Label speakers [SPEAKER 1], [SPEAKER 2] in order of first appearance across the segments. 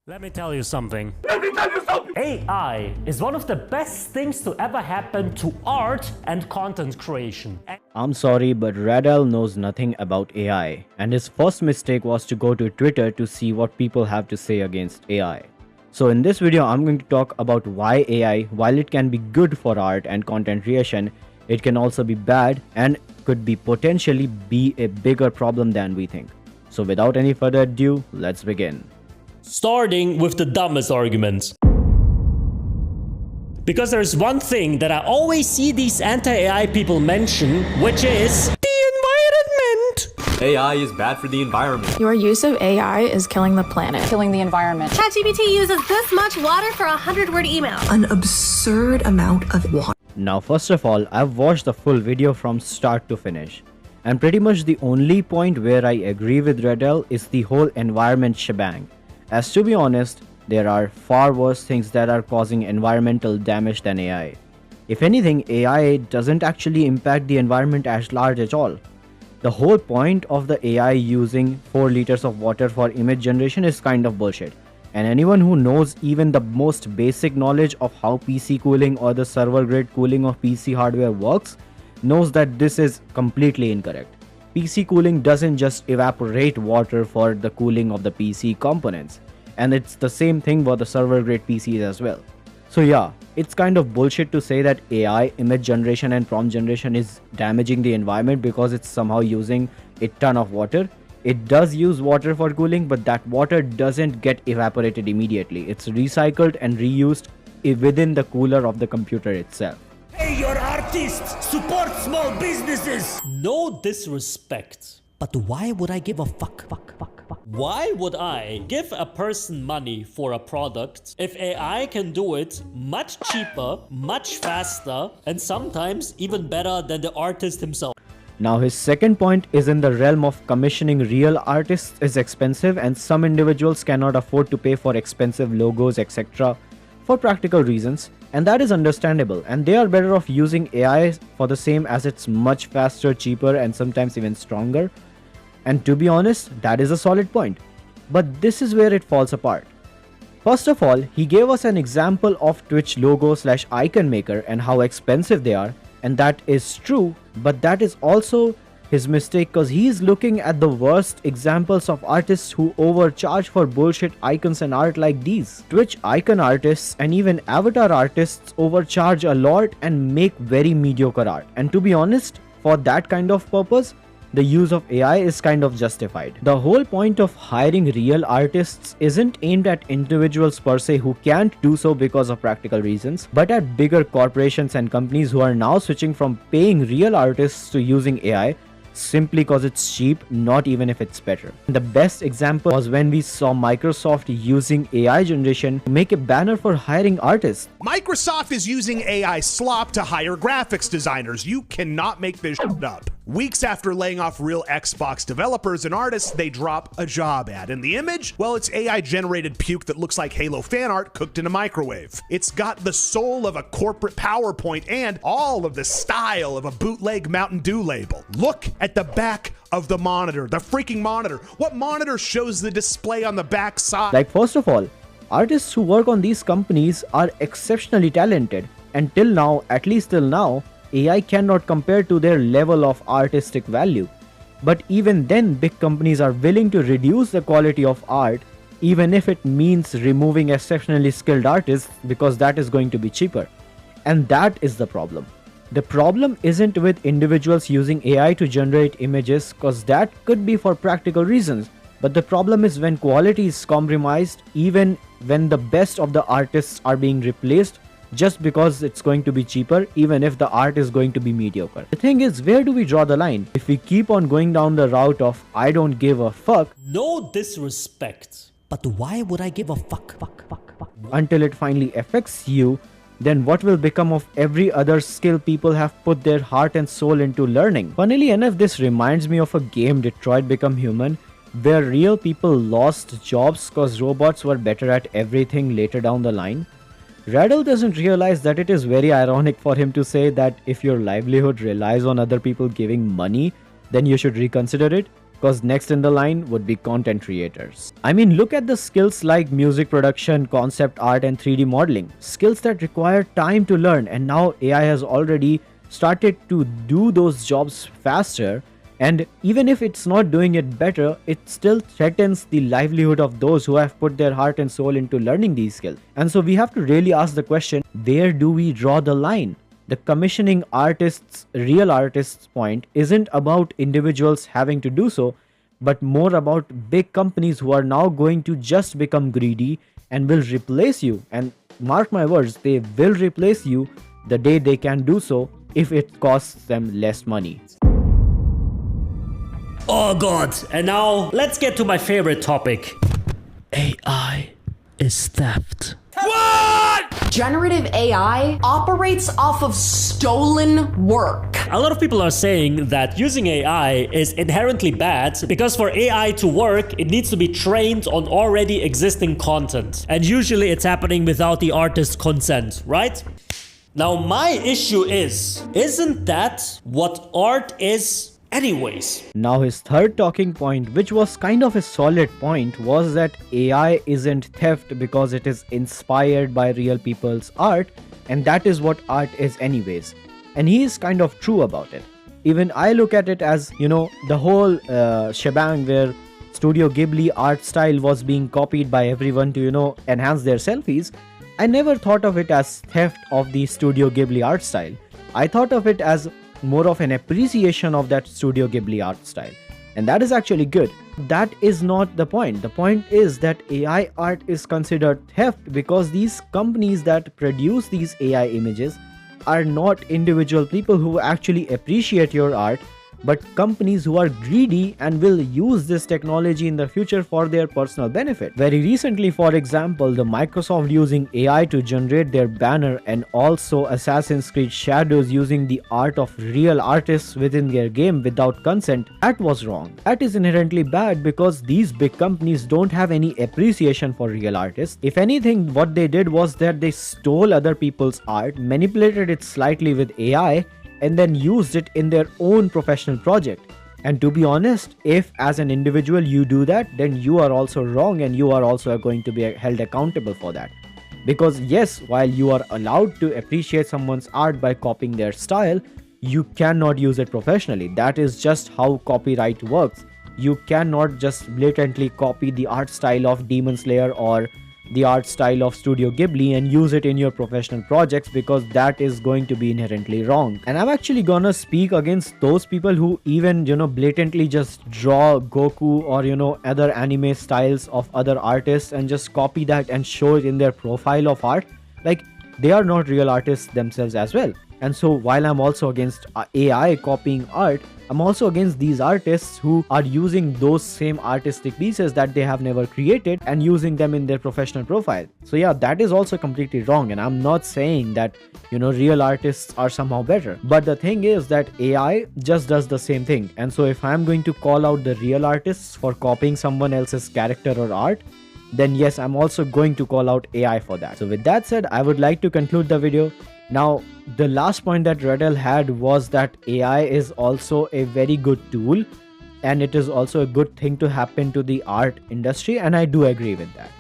[SPEAKER 1] Let me tell you something. AI is one of the best things to ever happen to art and content creation.
[SPEAKER 2] I'm sorry, but Radel knows nothing about AI, and his first mistake was to go to Twitter to see what people have to say against AI. So in this video, I'm going to talk about why AI, while it can be good for art and content creation, it can also be bad and could be potentially be a bigger problem than we think. So without any further ado, let's begin.
[SPEAKER 1] Starting with the dumbest argument. Because there's one thing that I always see these anti-AI people mention, which is the environment.
[SPEAKER 3] AI is bad for the environment.
[SPEAKER 4] Your use of AI is killing the planet.
[SPEAKER 5] Killing the environment.
[SPEAKER 6] ChatGPT uses this much water for a 100-word email.
[SPEAKER 7] An absurd amount of water.
[SPEAKER 2] Now first of all, I've watched the full video from start to finish. And pretty much the only point where I agree with Radel is the whole environment shebang. As to be honest, there are far worse things that are causing environmental damage than AI. If anything, AI doesn't actually impact the environment at large at all. The whole point of the AI using 4 liters of water for image generation is kind of bullshit. And anyone who knows even the most basic knowledge of how PC cooling or the server grade cooling of PC hardware works knows that this is completely incorrect. PC cooling doesn't just evaporate water for the cooling of the PC components, and it's the same thing for the server grade PCs as well. So yeah, it's kind of bullshit to say that AI, image generation and prompt generation is damaging the environment because it's somehow using a ton of water. It does use water for cooling, but that water doesn't get evaporated immediately. It's recycled and reused within the cooler of the computer itself.
[SPEAKER 1] Hey, you're artists! Support small businesses! No disrespect, but why would I give a fuck? Why would I give a person money for a product if AI can do it much cheaper, much faster, and sometimes even better than the artist himself?
[SPEAKER 2] Now his second point is in the realm of commissioning real artists is expensive, and some individuals cannot afford to pay for expensive logos, etc. for practical reasons, and that is understandable, and they are better off using AI for the same as it's much faster, cheaper, and sometimes even stronger. And to be honest, that is a solid point. But this is where it falls apart. First of all, he gave us an example of Twitch logo/icon maker and how expensive they are, and that is true, but that is also his mistake because he's looking at the worst examples of artists who overcharge for bullshit icons and art like these. Twitch icon artists and even avatar artists overcharge a lot and make very mediocre art. And to be honest, for that kind of purpose, the use of AI is kind of justified. The whole point of hiring real artists isn't aimed at individuals per se who can't do so because of practical reasons, but at bigger corporations and companies who are now switching from paying real artists to using AI simply because it's cheap, not even if it's better. The best example was when we saw Microsoft using AI generation to make a banner for hiring artists.
[SPEAKER 8] Microsoft is using AI slop to hire graphics designers. You cannot make this shit up. Weeks after laying off real Xbox developers and artists, they drop a job ad. And the image? Well, it's AI-generated puke that looks like Halo fan art cooked in a microwave. It's got the soul of a corporate PowerPoint and all of the style of a bootleg Mountain Dew label. Look at the back of the monitor, the freaking monitor. What monitor shows the display on the back side?
[SPEAKER 2] Like, first of all, artists who work on these companies are exceptionally talented, and till now, at least till now, AI cannot compare to their level of artistic value. But even then, big companies are willing to reduce the quality of art, even if it means removing exceptionally skilled artists, because that is going to be cheaper. And that is the problem. The problem isn't with individuals using AI to generate images, because that could be for practical reasons. But the problem is when quality is compromised, even when the best of the artists are being replaced just because it's going to be cheaper, even if the art is going to be mediocre. The thing is, where do we draw the line? If we keep on going down the route of I don't give a fuck,
[SPEAKER 1] no disrespect, but why would I give a fuck?
[SPEAKER 2] Until it finally affects you, then what will become of every other skill people have put their heart and soul into learning? Funnily enough, this reminds me of a game, Detroit Become Human, where real people lost jobs because robots were better at everything later down the line. Radel doesn't realize that it is very ironic for him to say that if your livelihood relies on other people giving money, then you should reconsider it. because next in the line would be content creators. I mean, look at the skills like music production, concept art, and 3D modeling. Skills that require time to learn, and now AI has already started to do those jobs faster. And even if it's not doing it better, it still threatens the livelihood of those who have put their heart and soul into learning these skills. And so we have to really ask the question, where do we draw the line? The commissioning artists, real artists point isn't about individuals having to do so, but more about big companies who are now going to just become greedy and will replace you. And mark my words, they will replace you the day they can do so if it costs them less money.
[SPEAKER 1] Oh god, and now let's get to my favorite topic. AI is theft.
[SPEAKER 7] Generative AI operates off of stolen work.
[SPEAKER 1] A lot of people are saying that using AI is inherently bad because for AI to work, it needs to be trained on already existing content. And usually it's happening without the artist's consent, right? Now my issue is, isn't that what art is anyways?
[SPEAKER 2] Now his third talking point, which was kind of a solid point, was that AI isn't theft because it is inspired by real people's art, and that is what art is anyways. And he is kind of true about it. Even I look at it as, the whole shebang where Studio Ghibli art style was being copied by everyone to, enhance their selfies. I never thought of it as theft of the Studio Ghibli art style. I thought of it as more of an appreciation of that Studio Ghibli art style. And that is actually good. That is not the point. The point is that AI art is considered theft because these companies that produce these AI images are not individual people who actually appreciate your art, but companies who are greedy and will use this technology in the future for their personal benefit. Very recently, for example, the Microsoft using AI to generate their banner, and also Assassin's Creed Shadows using the art of real artists within their game without consent, that was wrong. That is inherently bad because these big companies don't have any appreciation for real artists. If anything, what they did was that they stole other people's art, manipulated it slightly with AI, and then used it in their own professional project. And to be honest, if as an individual you do that, then you are also wrong and you are also going to be held accountable for that. Because yes, while you are allowed to appreciate someone's art by copying their style, you cannot use it professionally. That is just how copyright works. You cannot just blatantly copy the art style of Demon Slayer or the art style of Studio Ghibli and use it in your professional projects, because that is going to be inherently wrong. And I'm actually gonna speak against those people who even, blatantly just draw Goku or, other anime styles of other artists and just copy that and show it in their profile of art. Like, they are not real artists themselves as well. And so while I'm also against AI copying art, I'm also against these artists who are using those same artistic pieces that they have never created and using them in their professional profile. So yeah, that is also completely wrong. And I'm not saying that, real artists are somehow better. But the thing is that AI just does the same thing. And so if I'm going to call out the real artists for copying someone else's character or art, then yes, I'm also going to call out AI for that. So with that said, I would like to conclude the video. Now, the last point that Redel had was that AI is also a very good tool, and it is also a good thing to happen to the art industry, and I do agree with that.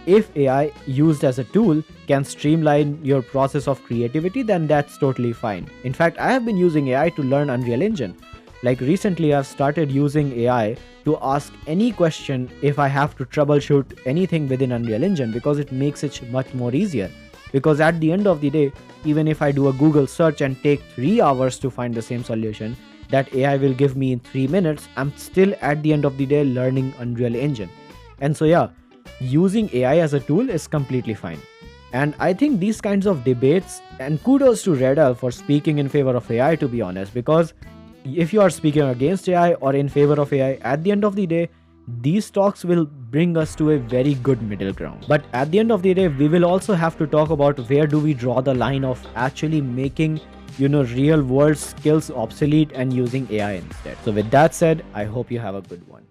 [SPEAKER 2] If AI used as a tool can streamline your process of creativity, then that's totally fine. In fact, I have been using AI to learn Unreal Engine. Like recently, I've started using AI to ask any question if I have to troubleshoot anything within Unreal Engine, because it makes it much more easier. Because at the end of the day, even if I do a Google search and take 3 hours to find the same solution that AI will give me in 3 minutes, I'm still at the end of the day learning Unreal Engine. And so yeah, using AI as a tool is completely fine. And I think these kinds of debates, and kudos to Redel for speaking in favor of AI, to be honest, because if you are speaking against AI or in favor of AI, at the end of the day, these talks will bring us to a very good middle ground. But at the end of the day, we will also have to talk about where do we draw the line of actually making, real world skills obsolete and using AI instead. So with that said, I hope you have a good one.